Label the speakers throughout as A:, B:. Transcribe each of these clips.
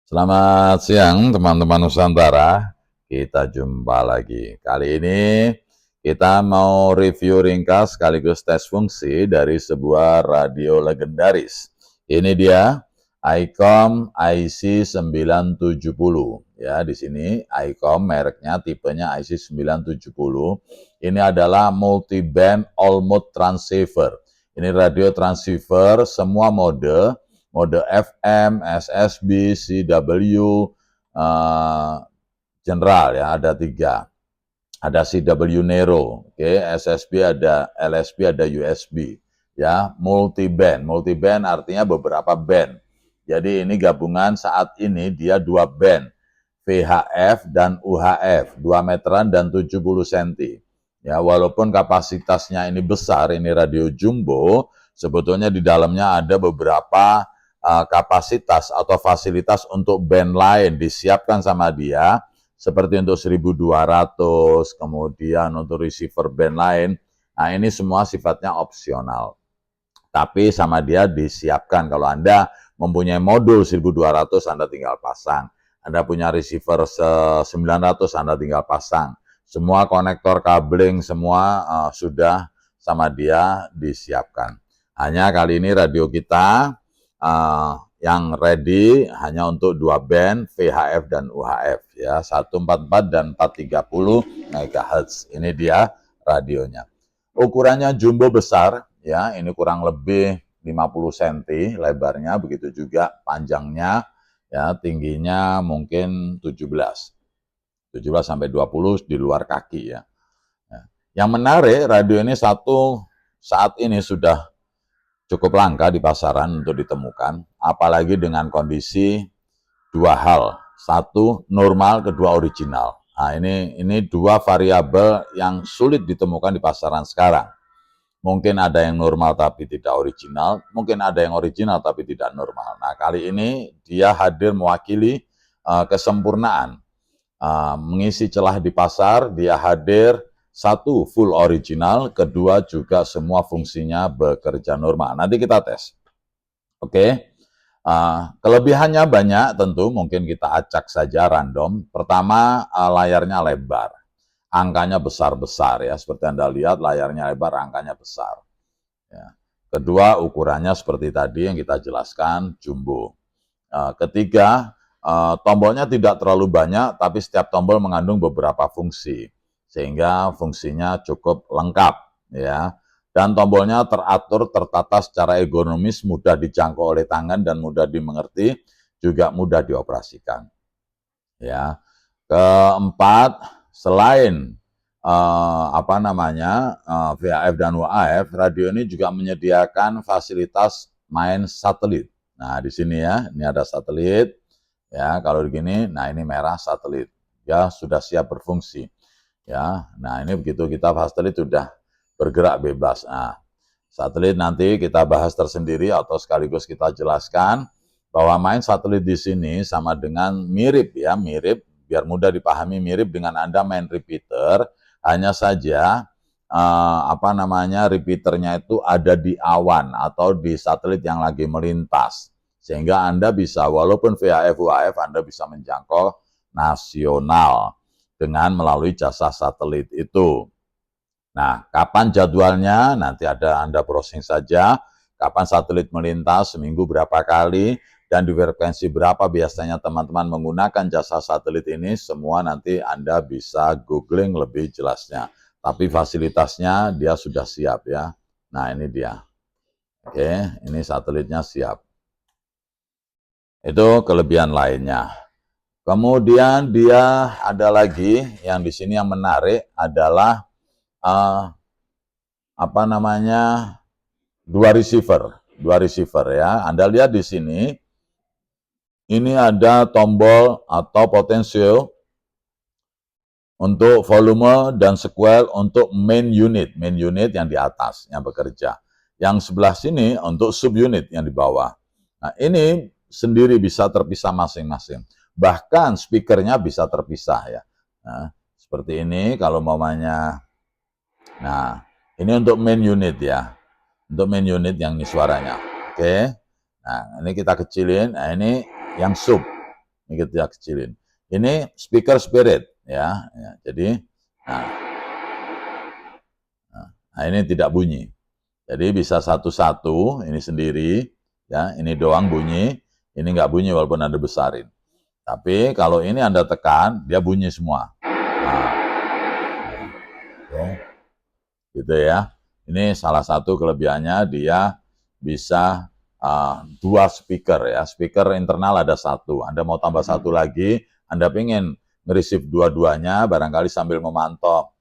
A: Selamat siang teman-teman Nusantara, kita jumpa lagi. Kali ini kita mau review ringkas sekaligus tes fungsi dari sebuah radio legendaris. Ini dia ICOM IC970. Ya, di sini ICOM mereknya tipenya IC970. Ini adalah multi-band all-mode transceiver. Ini radio transceiver semua mode FM, SSB, CW, general ya, ada 3. Ada CW Nero, oke, SSB ada, LSB ada USB, ya, multi-band. Multi-band artinya beberapa band. Jadi ini gabungan saat ini dia 2 band, VHF dan UHF, 2 meteran dan 70 cm. Ya, walaupun kapasitasnya ini besar, ini radio jumbo, sebetulnya di dalamnya ada beberapa kapasitas atau fasilitas untuk band lain disiapkan sama dia, seperti untuk 1200, kemudian untuk receiver band lain. Nah, ini semua sifatnya opsional. Tapi sama dia disiapkan. Kalau Anda mempunyai modul 1200, Anda tinggal pasang. Anda punya receiver 900, Anda tinggal pasang. Semua konektor kabling semua sudah sama dia disiapkan. Hanya kali ini radio kita yang ready hanya untuk 2 band VHF dan UHF ya, 144 dan 430 MHz. Ini dia radionya. Ukurannya jumbo besar ya, ini kurang lebih 50 cm lebarnya, begitu juga panjangnya ya, tingginya mungkin 17 sampai 20 di luar kaki ya. Yang menarik, radio ini saat ini sudah cukup langka di pasaran untuk ditemukan, apalagi dengan kondisi 2 hal. 1 normal, kedua original. Nah, ini 2 variabel yang sulit ditemukan di pasaran sekarang. Mungkin ada yang normal tapi tidak original, mungkin ada yang original tapi tidak normal. Nah, kali ini dia hadir mewakili kesempurnaan. Mengisi celah di pasar, dia hadir 1 full original, kedua juga semua fungsinya bekerja normal. Nanti kita tes. Oke. Kelebihannya banyak tentu, mungkin kita acak saja random. Pertama, layarnya lebar. Angkanya besar-besar ya, seperti Anda lihat layarnya lebar, angkanya besar. Ya. Kedua, ukurannya seperti tadi yang kita jelaskan, jumbo. Ketiga, tombolnya tidak terlalu banyak, tapi setiap tombol mengandung beberapa fungsi, sehingga fungsinya cukup lengkap, ya. Dan tombolnya teratur, tertata secara ergonomis, mudah dijangkau oleh tangan dan mudah dimengerti, juga mudah dioperasikan. Ya. Keempat, selain VHF dan UHF, radio ini juga menyediakan fasilitas main satelit. Nah, di sini ya, ini ada satelit. Ya, kalau begini, nah ini merah satelit. Ya, sudah siap berfungsi. Ya, nah ini begitu kita satelit sudah bergerak bebas. Nah, satelit nanti kita bahas tersendiri atau sekaligus kita jelaskan bahwa main satelit di sini sama dengan mirip ya, mirip, biar mudah dipahami, mirip dengan Anda main repeater, hanya saja repeaternya itu ada di awan atau di satelit yang lagi melintas. Sehingga Anda bisa, walaupun VHF, UHF, Anda bisa menjangkau nasional dengan melalui jasa satelit itu. Nah, kapan jadwalnya? Nanti ada Anda browsing saja. Kapan satelit melintas, seminggu berapa kali, dan di frekuensi berapa biasanya teman-teman menggunakan jasa satelit ini, semua nanti Anda bisa googling lebih jelasnya. Tapi fasilitasnya dia sudah siap ya. Nah, ini dia. Oke, ini satelitnya siap. Itu kelebihan lainnya. Kemudian dia ada lagi yang di sini yang menarik adalah dua receiver ya. Anda lihat di sini, ini ada tombol atau potensial untuk volume dan sequel untuk main unit yang di atas yang bekerja. Yang sebelah sini untuk subunit yang di bawah. Nah, ini sendiri bisa terpisah masing-masing. Bahkan speakernya bisa terpisah ya. Nah, seperti ini kalau mamanya. Nah, ini untuk main unit ya. Untuk main unit yang ini suaranya. Oke. Nah, ini kita kecilin. Nah, ini yang sub. Ini kita kecilin. Ini speaker spirit ya. Jadi nah ini tidak bunyi. Jadi bisa satu-satu, ini sendiri, ya, ini doang bunyi, ini nggak bunyi walaupun Anda besarin. Tapi kalau ini Anda tekan, dia bunyi semua. Nah, gitu ya. Ini salah satu kelebihannya, dia bisa dua speaker ya. Speaker internal ada satu. Anda mau tambah satu lagi, Anda pengen nge-receive dua-duanya, barangkali sambil memantau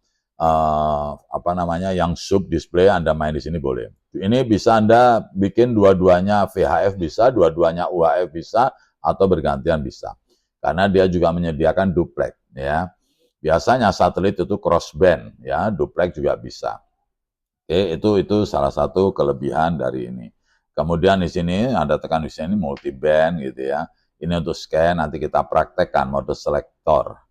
A: yang sub display, Anda main di sini boleh. Ini bisa Anda bikin dua-duanya VHF bisa, dua-duanya UHF bisa, atau bergantian bisa. Karena dia juga menyediakan duplex ya. Biasanya satelit itu crossband ya, duplex juga bisa. Oke, itu salah satu kelebihan dari ini. Kemudian di sini Anda tekan di sini multiband gitu ya. Ini untuk scan, nanti kita praktekkan mode selektor.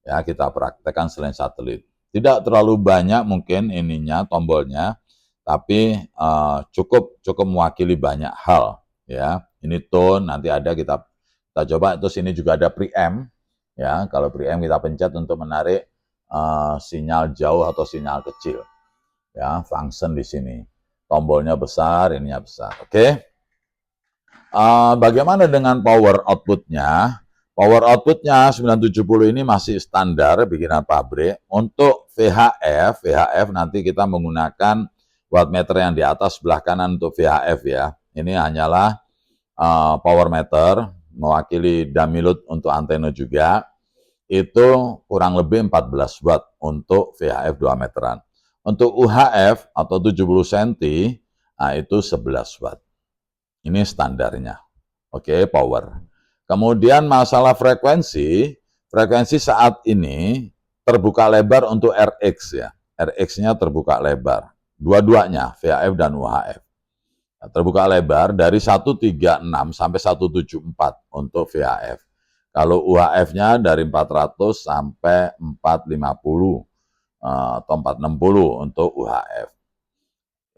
A: Ya, kita praktekkan selain satelit. Tidak terlalu banyak mungkin ininya tombolnya, tapi cukup mewakili banyak hal ya. Ini tone, nanti ada kita coba. Terus ini juga ada preamp ya. Kalau preamp kita pencet untuk menarik sinyal jauh atau sinyal kecil ya. Function di sini tombolnya besar, ininya besar. Oke. Bagaimana dengan power outputnya? Power outputnya 970 ini masih standar bikinan pabrik. Untuk VHF nanti kita menggunakan wattmeter yang di atas sebelah kanan untuk VHF ya. Ini hanyalah power meter, mewakili damilut untuk antena juga. Itu kurang lebih 14 watt untuk VHF 2 meteran. Untuk UHF atau 70 cm, nah itu 11 watt. Ini standarnya. Oke, power. Kemudian masalah frekuensi saat ini terbuka lebar untuk RX ya. RX-nya terbuka lebar. Dua-duanya, VHF dan UHF. Nah, terbuka lebar dari 136 sampai 174 untuk VHF. Kalau UHF-nya dari 400 sampai 450 atau 460 untuk UHF.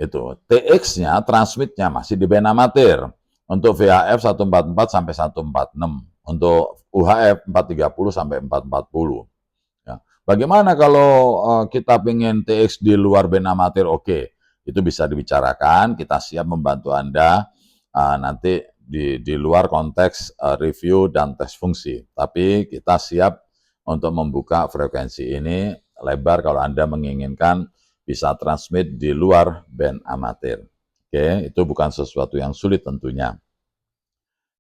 A: Itu. TX-nya, transmitnya masih di band amatir. Untuk VHF 144 sampai 146, untuk UHF 430 sampai 440. Ya. Bagaimana kalau kita pengen TX di luar band amatir? Oke, itu bisa dibicarakan. Kita siap membantu Anda nanti di luar konteks review dan tes fungsi. Tapi kita siap untuk membuka frekuensi ini lebar kalau Anda menginginkan bisa transmit di luar band amatir. Oke, itu bukan sesuatu yang sulit tentunya.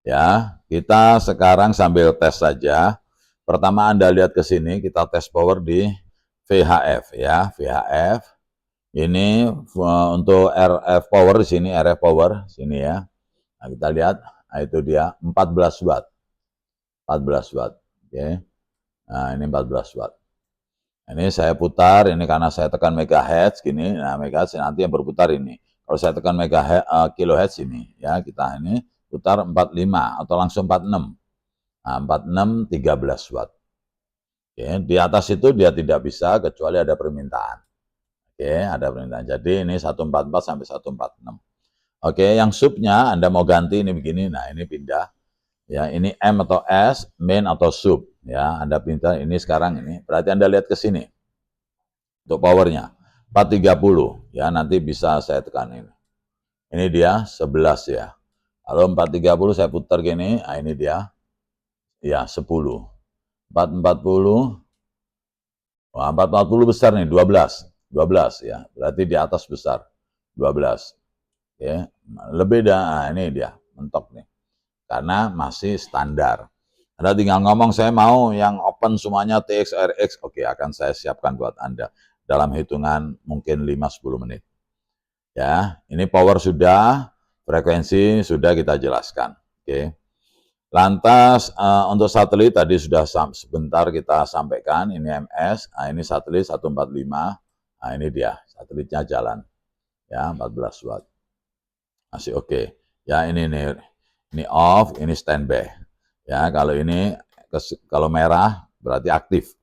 A: Ya, kita sekarang sambil tes saja. Pertama Anda lihat ke sini, kita tes power di VHF ya, VHF. Ini untuk RF power di sini, RF power sini ya. Nah, kita lihat, nah itu dia 14 watt. 14 watt. Oke. Nah, ini 14 watt. Ini saya putar, ini karena saya tekan megahertz gini. Nah, megahertz nanti yang berputar ini. Kalau saya tekan kilohertz ini ya, kita ini putar 45 atau langsung 46. Nah, 46 13 watt. Oke, di atas itu dia tidak bisa kecuali ada permintaan. Oke, ada permintaan. Jadi ini 144 sampai 146. Oke, yang subnya Anda mau ganti ini begini. Nah, ini pindah. Ya, ini M atau S, main atau sub. Ya, Anda pindah ini sekarang ini. Berarti Anda lihat ke sini. Untuk powernya 430 ya, nanti bisa saya tekan ini. Ini dia 11 ya. Kalau 430 saya putar gini, nah ini dia ya 10. 440. Wah, 440 besar nih, 12. 12 ya. Berarti di atas besar. 12. Ya, lebih dah, nah, ini dia mentok nih. Karena masih standar. Anda tinggal ngomong, saya mau yang open semuanya TX, RX. Oke, akan saya siapkan buat Anda dalam hitungan mungkin 5-10 menit. Ya, ini power sudah, frekuensi sudah kita jelaskan. Oke. Lantas untuk satelit tadi sudah sebentar kita sampaikan, ini MS, nah ini satelit 145. Nah, ini dia, satelitnya jalan. Ya, 14 watt. Masih oke. Ya, ini off, ini standby. Ya, kalau ini kalau merah berarti aktif.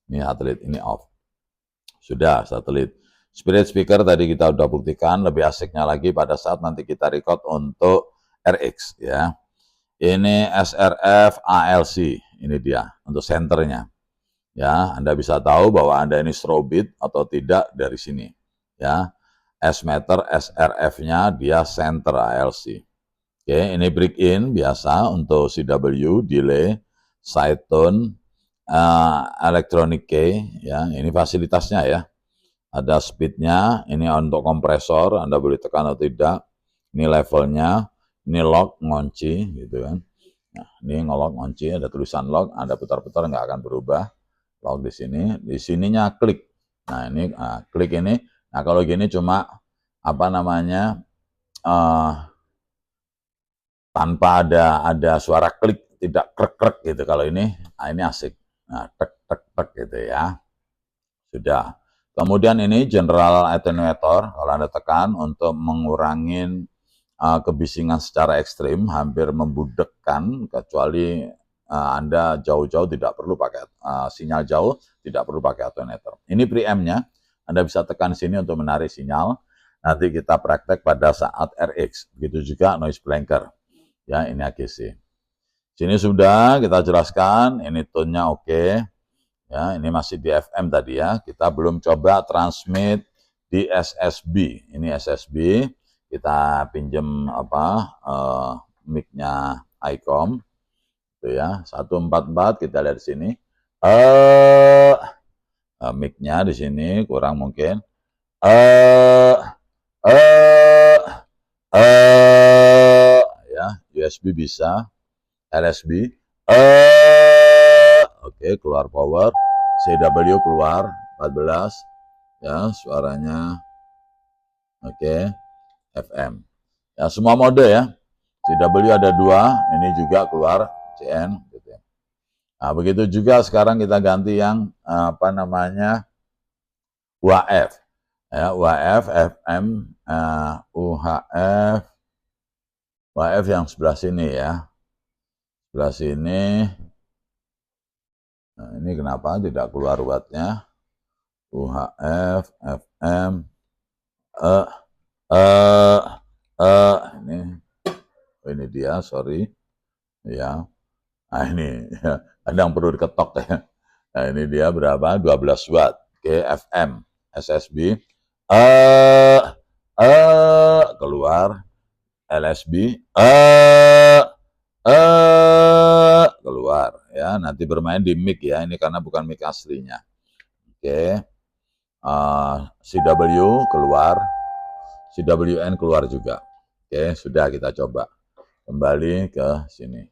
A: Ini satelit, ini off. Sudah satelit. Spirit speaker tadi kita udah buktikan, lebih asiknya lagi pada saat nanti kita record untuk RX ya. Ini SRF ALC, ini dia untuk senternya. Ya, Anda bisa tahu bahwa Anda ini strobit atau tidak dari sini. Ya, S-meter SRF-nya dia center ALC. Oke, ini break in biasa untuk CW, delay, side tone, electronic key, ya, ini fasilitasnya ya. Ada speednya, ini untuk kompresor, Anda boleh tekan atau tidak. Ini levelnya, ini lock, ngunci, gitu kan. Nah, ini ngelock, ngunci, ada tulisan lock, Anda putar-putar nggak akan berubah. Lock di sininya klik. Nah, ini klik ini. Nah, kalau gini cuma apa namanya tanpa ada suara klik, tidak krek-krek gitu. Kalau ini asik. Nah, tek-tek-tek gitu ya. Sudah. Kemudian ini general attenuator, kalau Anda tekan untuk mengurangi kebisingan secara ekstrim, hampir membudekkan, kecuali Anda jauh-jauh tidak perlu pakai sinyal jauh, tidak perlu pakai attenuator. Ini preamp-nya, Anda bisa tekan sini untuk menarik sinyal. Nanti kita praktek pada saat RX. Begitu juga noise blanker. Ya, ini AGC. Sini sudah kita jelaskan, ini tone-nya oke. Ya, ini masih di FM tadi ya. Kita belum coba transmit di SSB. Ini SSB. Kita pinjam mic-nya ICOM. Itu ya, 144 kita lihat di sini. Mic-nya di sini kurang mungkin. Ya, USB bisa, LSB. Oke, keluar power. CW keluar 14. Ya, suaranya oke. FM. Ya, semua mode ya. CW ada 2, ini juga keluar CN gitu ya. Nah, begitu juga sekarang kita ganti yang UHF. Ya, UHF, FM, UHF yang sebelah sini ya. Sebelah sini. Nah, ini kenapa tidak keluar wattnya? UHF, FM, ini dia, sorry. Ya. Nah, ini ya, kadang perlu diketok ya. Nah, ini dia berapa? 12 watt. Oke, FM, SSB. Keluar. LSB. Keluar ya. Nanti bermain di mic ya. Ini karena bukan mic aslinya. Oke. CW keluar. CWN keluar juga. Oke, sudah kita coba. Kembali ke sini.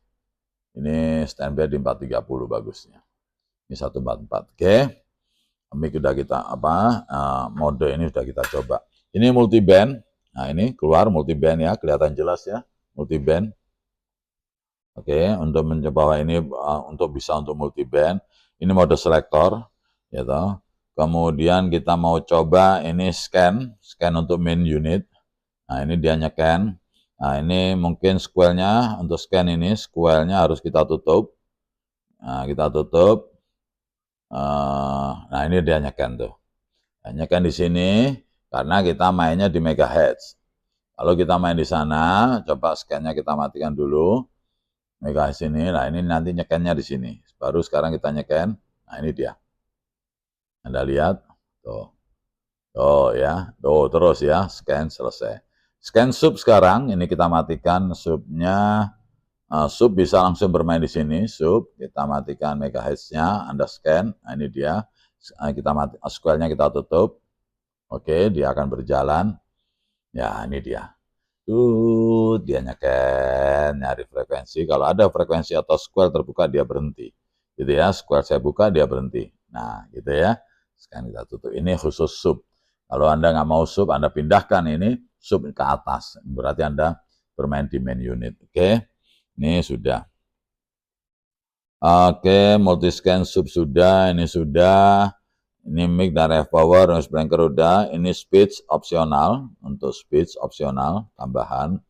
A: Ini standby di 430 bagusnya. Ini 144. Oke. Mic sudah kita mode ini sudah kita coba. Ini multiband. Nah, ini keluar multiband ya, kelihatan jelas ya, multiband. Oke, untuk mencoba ini untuk bisa untuk multiband. Ini mode selektor, ya toh. Kemudian kita mau coba ini scan untuk main unit. Nah, ini dia nyekan. Nah, ini mungkin square-nya untuk scan ini, square-nya harus kita tutup. Nah, kita tutup. Nah, ini dia nyekan tuh. Nah, nyekan di sini karena kita mainnya di megahertz. Kalau kita main di sana, coba scan-nya kita matikan dulu. Megahertz ini, nah ini nanti nyekannya di sini. Baru sekarang kita nyeken. Nah, ini dia. Anda lihat, tuh. Oh ya, tuh terus ya, scan selesai. Scan sub sekarang, ini kita matikan subnya. Sub bisa langsung bermain di sini, sub. Kita matikan megahertz-nya, Anda scan. Nah, ini dia. Kita square-nya kita tutup. Oke, dia akan berjalan. Ya, ini dia. Dia nyeken, nyari frekuensi. Kalau ada frekuensi atau square terbuka, dia berhenti. Gitu ya, square saya buka, dia berhenti. Nah, gitu ya. Sekarang kita tutup. Ini khusus sub. Kalau Anda nggak mau sub, Anda pindahkan ini sub ke atas. Berarti Anda bermain di main unit. Oke, ini sudah. Oke, multiscan sub sudah, ini sudah. Ini mic dan ref power, noise blanker udah. Ini speech opsional, untuk speech opsional, tambahan.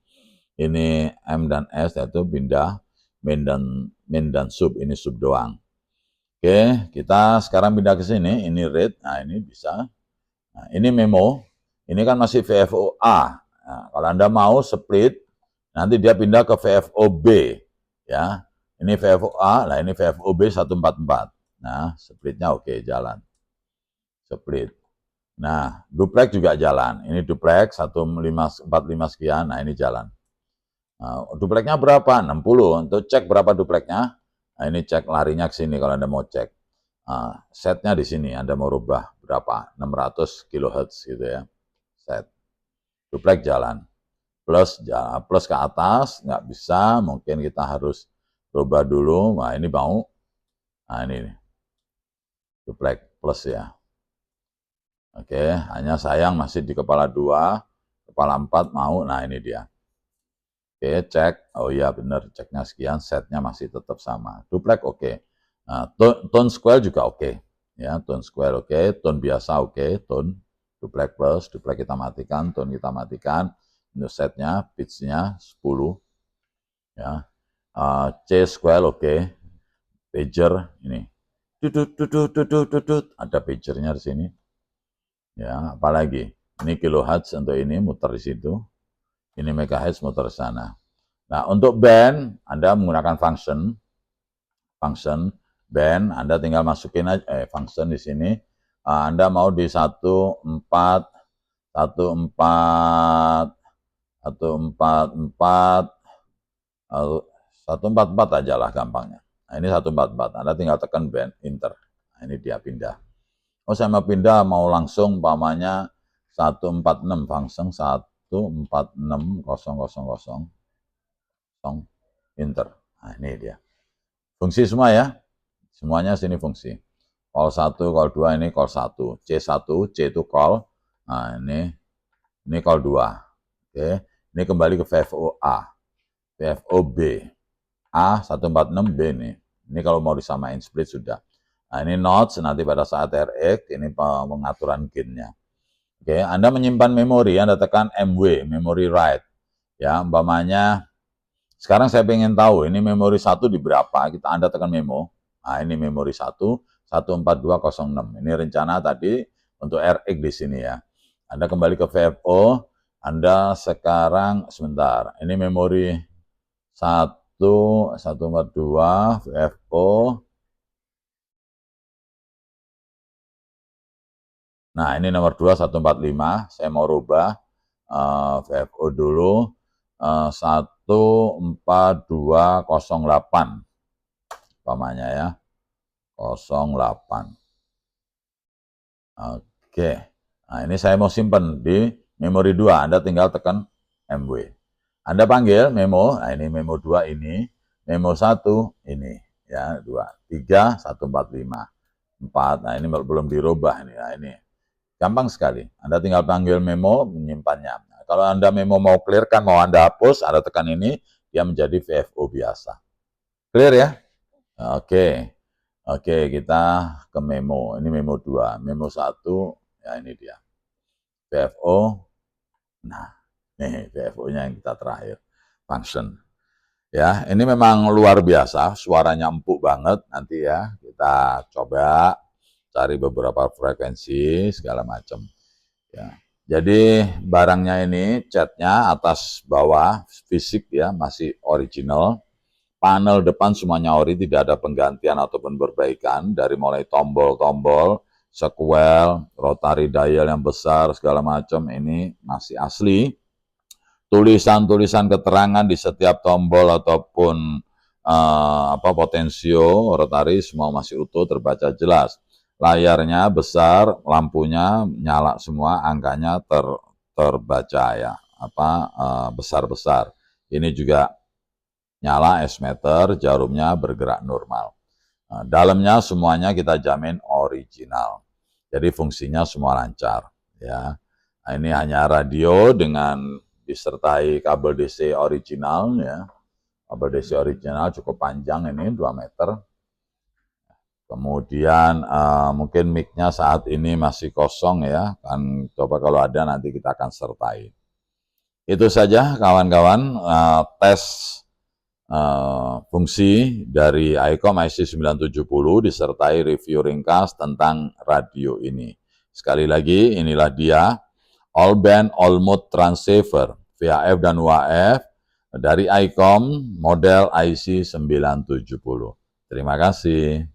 A: Ini M dan S, yaitu pindah, main dan sub, ini sub doang. Oke, kita sekarang pindah ke sini, ini read, nah ini bisa. Nah, ini memo, ini kan masih VFO A. Nah, kalau Anda mau split, nanti dia pindah ke VFO B. ya. Ini VFOA, nah ini VFOB 144. Nah, splitnya oke, jalan. Split. Nah, duplex juga jalan. Ini duplex 1545 sekian, nah ini jalan. Nah, duplexnya berapa? 60. Untuk cek berapa duplexnya? Nah, ini cek larinya ke sini kalau Anda mau cek. Nah, setnya di sini, Anda mau rubah berapa? 600 kHz gitu ya. Set. Duplex jalan. Plus ke atas, nggak bisa, mungkin kita harus rubah dulu. Nah, ini mau. Nah, ini duplex plus ya. Oke, hanya sayang masih di kepala 2, kepala 4 mau. Nah, ini dia. Oke, cek. Oh iya benar, ceknya sekian, setnya masih tetap sama. Duplex oke. Nah, tone square juga oke. Ya, tone square oke, tone biasa oke, tone duplex plus, duplex kita matikan, tone kita matikan. Untuk setnya, pitch-nya 10. Ya. C square oke. Pager ini. Tutut. Ada pagernya di sini. Ya, apalagi. Ini kilohertz untuk ini muter di situ. Ini megahertz muter di sana. Nah, untuk band, Anda menggunakan function band, Anda tinggal masukin aja, function di sini. Anda mau di 14, 14, 144, 144 aja lah gampangnya. Nah, ini 144, Anda tinggal tekan band, enter. Nah, ini dia pindah. Oh, saya mau pindah, mau langsung umpamanya 146, function 146,000, enter. Nah, ini dia. Fungsi semua ya. Semuanya sini fungsi. Call 1, call 2, ini call 1. C1, C itu call. Nah, ini call 2. Oke. Ini kembali ke VFOA. VFOB. A 146, B nih. Ini kalau mau disamain split sudah. Nah, ini notes nanti pada saat RX, ini pengaturan gain-nya. Oke, Anda menyimpan memori, Anda tekan MW, memory write. Ya, umpamanya sekarang saya pengen tahu ini memori 1 di berapa, Anda tekan memo. Nah, ini memori 1, 14206. Ini rencana tadi untuk RX di sini ya. Anda kembali ke VFO, Anda sekarang sebentar. Ini memori 1, 142 VFO. Nah, ini nomor 2 145. Saya mau rubah VFO dulu 14208 umpamanya ya. 08. Oke. Nah, ini saya mau simpan di memori 2. Anda tinggal tekan MW. Anda panggil memo. Nah, ini memo 2 ini. Memo 1 ini. Ya, 2. 3, 145. 4. Nah, ini belum dirubah. Nah, ini. Gampang sekali. Anda tinggal panggil memo, menyimpannya. Nah, kalau Anda memo mau clearkan, mau Anda hapus, Anda tekan ini, dia menjadi VFO biasa. Clear ya? Oke. Oke, kita ke memo. Ini memo 2. Memo 1, ya ini dia. VFO. Nah, nih VFO-nya yang kita terakhir. Function. Ya, ini memang luar biasa. Suaranya empuk banget. Nanti ya, kita coba cari beberapa frekuensi, segala macam. Ya. Jadi barangnya ini, catnya atas bawah, fisik ya, masih original. Panel depan semuanya ori, tidak ada penggantian ataupun perbaikan. Dari mulai tombol-tombol, sequel, rotary dial yang besar, segala macam, ini masih asli. Tulisan-tulisan keterangan di setiap tombol ataupun potensio, rotary, semua masih utuh, terbaca jelas. Layarnya besar, lampunya nyala semua, angkanya terbaca ya, besar-besar. Ini juga nyala S-meter, jarumnya bergerak normal. Nah, dalamnya semuanya kita jamin original. Jadi fungsinya semua lancar ya. Nah, ini hanya radio dengan disertai kabel DC original ya. Kabel DC original cukup panjang ini 2 meter. Kemudian mungkin mic-nya saat ini masih kosong ya, kan coba kalau ada nanti kita akan sertai. Itu saja kawan-kawan tes fungsi dari ICOM IC970 disertai review ringkas tentang radio ini. Sekali lagi inilah dia all band all mode transceiver VHF dan UHF dari ICOM model IC 970. Terima kasih.